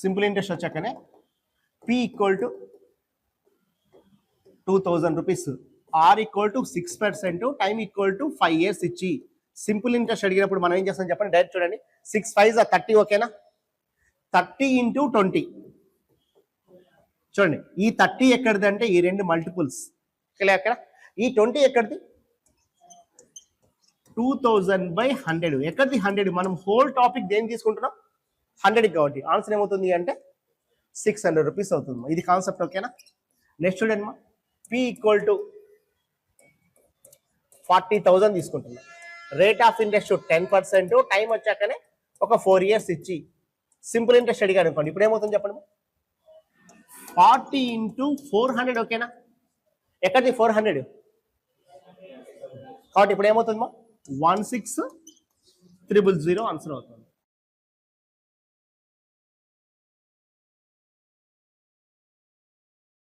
Simple interest వచ్చాకనే P equal to 2000 rupees, R equal to 6%, time equal to 5 years ఇచ్చి simple interest అడిగినప్పుడు మనం ఏం చేస్తాం చెప్పండి, డైరెక్ట్ చూడండి. 6 5 30, ఓకేనా? 30 into 20 చూడండి. ఈ 30 ఎక్కడిది అంటే ఈ రెండు మల్టిపుల్స్ అక్కడ. ఈ 20 ఎక్కడిది? 2000/100. ఎక్కడిది 100? మనం హోల్ టాపిక్ దేని తీసుకుంటున్నాం? 100 కాబట్టి ఆన్సర్ ఏమవుతుంది అంటే 600 రూపీస్ అవుతుంది. ఇది కాన్సెప్ట్, ఓకేనా? నెక్స్ట్ చూడండి మా, P ఈక్వల్ టు 40,000 తీసుకుంటున్నాం. రేట్ ఆఫ్ ఇంట్రెస్ట్ 10%, టైం వచ్చాకనే ఒక 4 years ఇచ్చి సింపుల్ ఇంట్రెస్ట్ అడిగారు అనుకోండి. ఇప్పుడు ఏమవుతుంది చెప్పండి? 40 into 400, ఓకేనా? ఎక్కడిది 400? కాబట్టి ఇప్పుడు ఏమవుతుందమ్మా 16,000 ఆన్సర్ అవుతుంది.